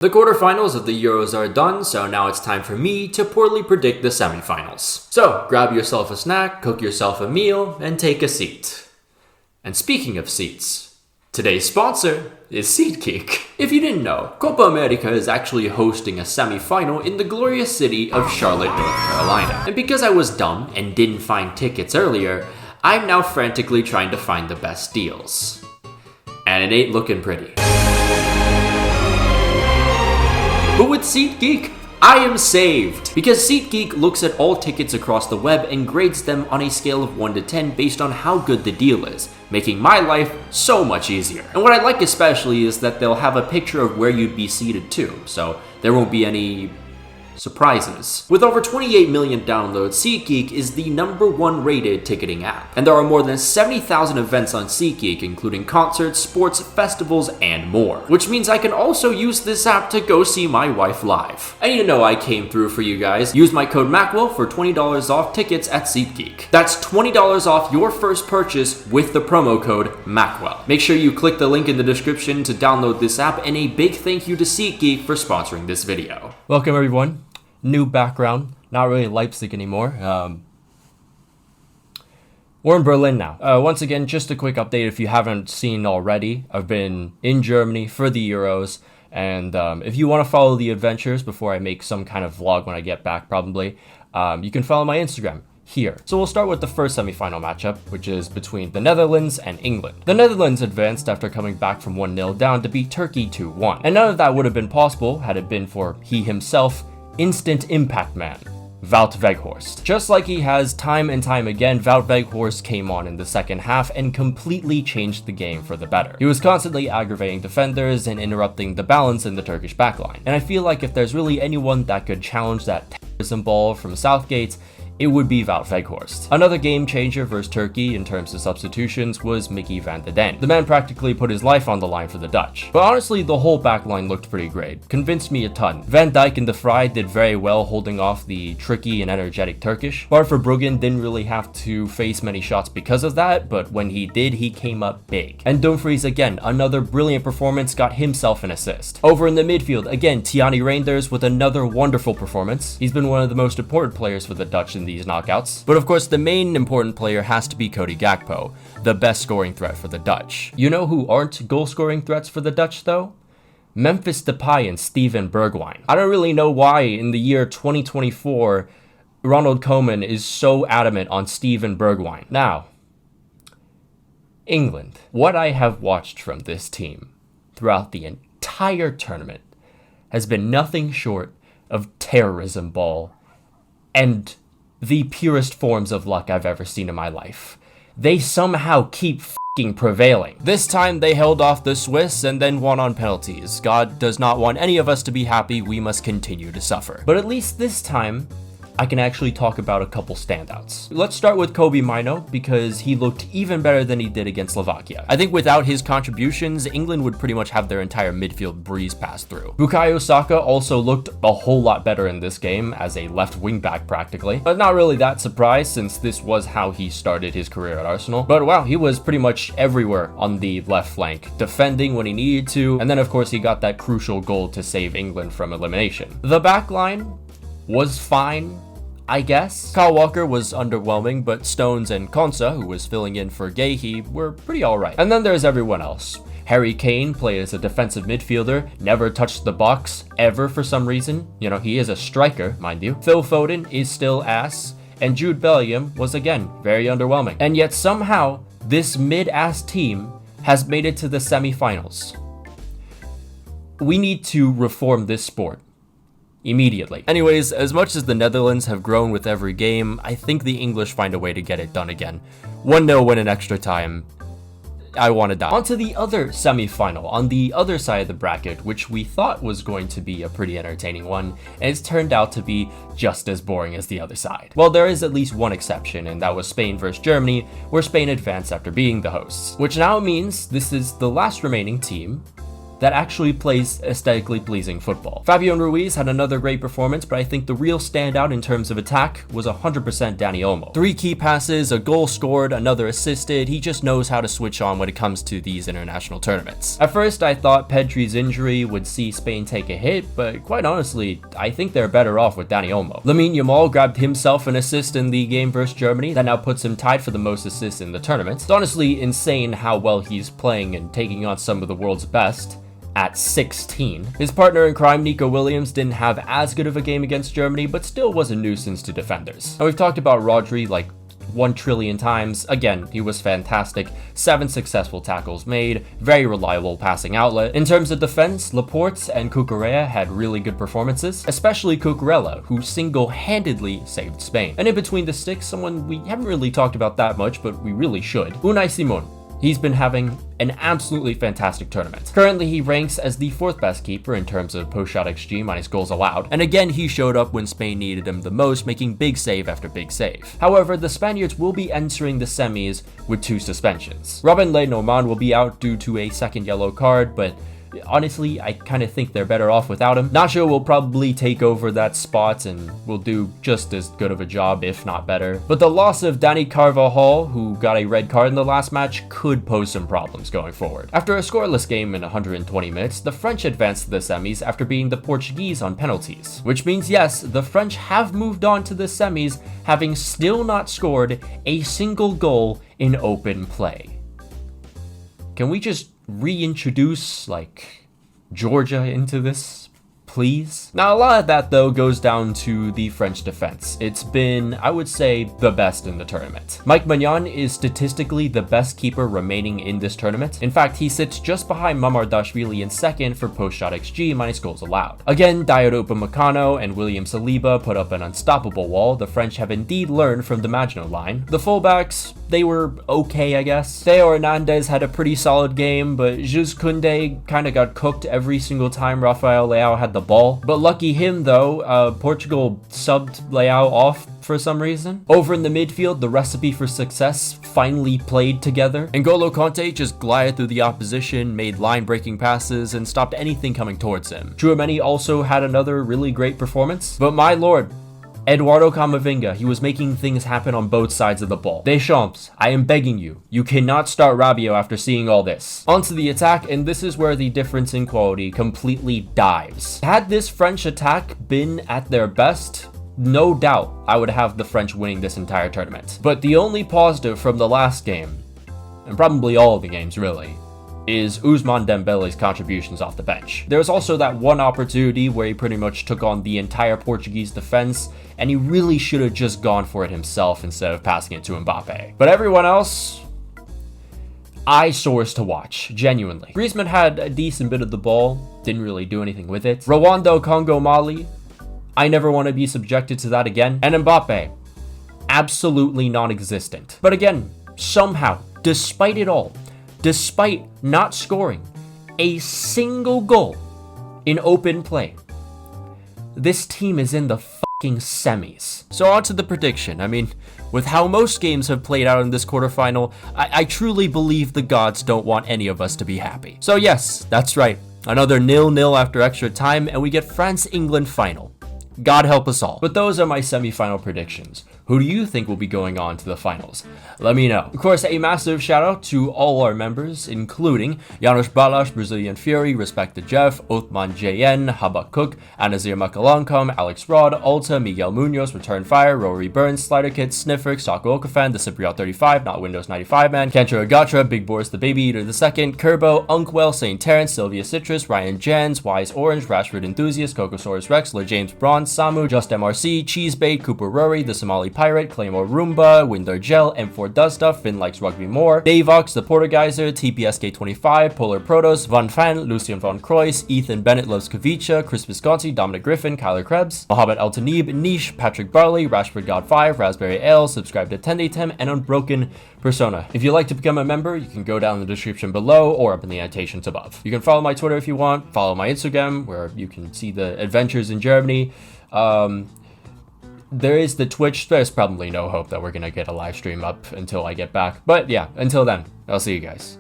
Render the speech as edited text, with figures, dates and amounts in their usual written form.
The quarterfinals of the Euros are done, so now it's time for me to poorly predict the semifinals. So, grab yourself a snack, cook yourself a meal, and take a seat. And speaking of seats, today's sponsor is SeatGeek. If you didn't know, Copa America is actually hosting a semifinal in the glorious city of Charlotte, North Carolina. And because I was dumb and didn't find tickets earlier, I'm now frantically trying to find the best deals. And it ain't looking pretty. But with SeatGeek, I am saved! Because SeatGeek looks at all tickets across the web and grades them on a scale of 1 to 10 based on how good the deal is, making my life so much easier. And what I like especially is that they'll have a picture of where you'd be seated too, so there won't be any surprises. With over 28 million downloads, SeatGeek is the #1 rated ticketing app. And there are more than 70,000 events on SeatGeek, including concerts, sports, festivals, and more. Which means I can also use this app to go see my wife live. And you know I came through for you guys. Use my code MACWELL for $20 off tickets at SeatGeek. That's $20 off your first purchase with the promo code MACWELL. Make sure you click the link in the description to download this app, and a big thank you to SeatGeek for sponsoring this video. Welcome everyone. New background, not really Leipzig anymore. We're in Berlin now. Once again, just a quick update if you haven't seen already. I've been in Germany for the Euros, and if you want to follow the adventures before I make some kind of vlog when I get back probably, you can follow my Instagram here. So we'll start with the first semifinal matchup, which is between the Netherlands and England. The Netherlands advanced after coming back from 1-0 down to beat Turkey 2-1. And none of that would have been possible had it been for he himself, Instant Impact Man, Wout Weghorst. Just like he has time and time again, Wout Weghorst came on in the second half and completely changed the game for the better. He was constantly aggravating defenders and interrupting the balance in the Turkish backline. And I feel like if there's really anyone that could challenge that terrorism ball from Southgate, it would be Wout Weghorst. Another game changer versus Turkey in terms of substitutions was Mickey van de Ven. The man practically put his life on the line for the Dutch. But honestly, the whole backline looked pretty great. Convinced me a ton. Van Dijk and De Vrij did very well holding off the tricky and energetic Turkish. Bart Verbruggen didn't really have to face many shots because of that, but when he did, he came up big. And Dumfries again, another brilliant performance, got himself an assist. Over in the midfield, again, Tiani Reinders with another wonderful performance. He's been one of the most important players for the Dutch in these knockouts. But of course, the main important player has to be Cody Gakpo, the best scoring threat for the Dutch. You know who aren't goal scoring threats for the Dutch though? Memphis Depay and Steven Bergwijn. I don't really know why in the year 2024, Ronald Koeman is so adamant on Steven Bergwijn. Now, England. What I have watched from this team throughout the entire tournament has been nothing short of terrorism ball and the purest forms of luck I've ever seen in my life. They somehow keep f***ing prevailing. This time they held off the Swiss and then won on penalties. God does not want any of us to be happy. We must continue to suffer. But at least this time, I can actually talk about a couple standouts. Let's start with Kobbie Mainoo because he looked even better than he did against Slovakia. I think without his contributions, England would pretty much have their entire midfield breeze pass through. Bukayo Saka also looked a whole lot better in this game as a left wing back practically, but not really that surprised since this was how he started his career at Arsenal. But wow, he was pretty much everywhere on the left flank, defending when he needed to, and then of course he got that crucial goal to save England from elimination. The back line was fine, I guess. Kyle Walker was underwhelming, but Stones and Konsa, who was filling in for Gahey, were pretty alright. And then there's everyone else. Harry Kane played as a defensive midfielder, never touched the box, ever for some reason. You know, he is a striker, mind you. Phil Foden is still ass, and Jude Bellingham was again very underwhelming. And yet somehow, this mid-ass team has made it to the semifinals. We need to reform this sport immediately. Anyways, as much as the Netherlands have grown with every game, I think the English find a way to get it done again. 1-0 win in extra time. I want to die. On to the other semi-final, on the other side of the bracket, which we thought was going to be a pretty entertaining one, and it's turned out to be just as boring as the other side. Well, there is at least one exception, and that was Spain versus Germany, where Spain advanced after being the hosts. Which now means this is the last remaining team that actually plays aesthetically pleasing football. Fabian Ruiz had another great performance, but I think the real standout in terms of attack was 100% Dani Olmo. 3 key passes, a goal scored, another assisted. He just knows how to switch on when it comes to these international tournaments. At first, I thought Pedri's injury would see Spain take a hit, but quite honestly, I think they're better off with Dani Olmo. Lamine Yamal grabbed himself an assist in the game versus Germany. That now puts him tied for the most assists in the tournament. It's honestly insane how well he's playing and taking on some of the world's best at 16. His partner in crime, Nico Williams, didn't have as good of a game against Germany, but still was a nuisance to defenders. And we've talked about Rodri like 1 trillion times. Again, he was fantastic. 7 successful tackles made, very reliable passing outlet. In terms of defense, Laporte and Cucurella had really good performances, especially Cucurella, who single-handedly saved Spain. And in between the sticks, someone we haven't really talked about that much, but we really should, Unai Simon. He's been having an absolutely fantastic tournament. Currently, he ranks as the 4th best keeper in terms of post-shot XG minus goals allowed, and again, he showed up when Spain needed him the most, making big save after big save. However, the Spaniards will be entering the semis with 2 suspensions. Robin Lenormand will be out due to a 2nd yellow card, but honestly, I kind of think they're better off without him. Nacho will probably take over that spot and will do just as good of a job, if not better. But the loss of Dani Carvajal, who got a red card in the last match, could pose some problems going forward. After a scoreless game in 120 minutes, the French advanced to the semis after beating the Portuguese on penalties. Which means, yes, the French have moved on to the semis, having still not scored a single goal in open play. Can we just reintroduce, like, Georgia into this, please? Now, a lot of that, though, goes down to the French defense. It's been, I would say, the best in the tournament. Mike Maignan is statistically the best keeper remaining in this tournament. In fact, he sits just behind Mamardashvili in 2nd for post-shot XG minus goals allowed. Again, Diodo Upamecano and William Saliba put up an unstoppable wall. The French have indeed learned from the Maginot Line. The fullbacks, they were okay, I guess. Theo Hernandez had a pretty solid game, but Jules Koundé kind of got cooked every single time Rafael Leao had the ball. But lucky him, though, Portugal subbed Leao off for some reason. Over in the midfield, the recipe for success finally played together. N'Golo Kanté just glided through the opposition, made line-breaking passes, and stopped anything coming towards him. Tchouaméni also had another really great performance. But my lord, Eduardo Camavinga, he was making things happen on both sides of the ball. Deschamps, I am begging you, you cannot start Rabiot after seeing all this. Onto the attack, and this is where the difference in quality completely dives. Had this French attack been at their best, no doubt I would have the French winning this entire tournament. But the only positive from the last game, and probably all of the games really, is Ousmane Dembele's contributions off the bench. There was also that one opportunity where he pretty much took on the entire Portuguese defense, and he really should have just gone for it himself instead of passing it to Mbappe. But everyone else, eyesores to watch, genuinely. Griezmann had a decent bit of the ball, didn't really do anything with it. Rwanda, Congo, Mali, I never want to be subjected to that again. And Mbappe, absolutely non-existent. But again, somehow, despite it all, despite not scoring a single goal in open play, this team is in the fucking semis. So on to the prediction. I mean, with how most games have played out in this quarterfinal, I truly believe the gods don't want any of us to be happy. So yes, that's right. Another 0-0 after extra time, and we get France-England final. God help us all. But those are my semi-final predictions. Who do you think will be going on to the finals? Let me know. Of course, a massive shout out to all our members, including Janos Balas, Brazilian Fury, Respect the Jeff, Othman JN, Habakuk, Anazir Makalankam, Alex Rod, Alta, Miguel Munoz, Return Fire, Rory Burns, Slider Kid, Sniffer, Sako Okafan, The Cypriot 35, Not Windows 95 Man, Kentro Agatra, Big Boris the Baby Eater II, Kerbo, Unkwell, St. Terrence, Sylvia Citrus, Ryan Jans, Wise Orange, Rashford Enthusiast, Cocosaurus Rex, Le James Bronze, Samu, Just MRC, Cheesebait, Cooper Rory, The Somali Pirate, Claymore Roomba, Winder Gel, M4 Does Stuff, Finn Likes Rugby More, Davox, The Portergeyser, TPSK25, Polar Protos, Von Fan, Lucian Von Croix, Ethan Bennett Loves Kavicha, Chris Visconti, Dominic Griffin, Kyler Krebs, Mohammed El Tanib, Niche, Patrick Barley, Rashford God 5, Raspberry Ale, subscribe to Tenditem, and Unbroken Persona. If you'd like to become a member, you can go down in the description below or up in the annotations above. You can follow my Twitter if you want, follow my Instagram, where you can see the adventures in Germany. There is the Twitch. There's probably no hope that we're gonna get a live stream up until I get back. But yeah, until then, I'll see you guys.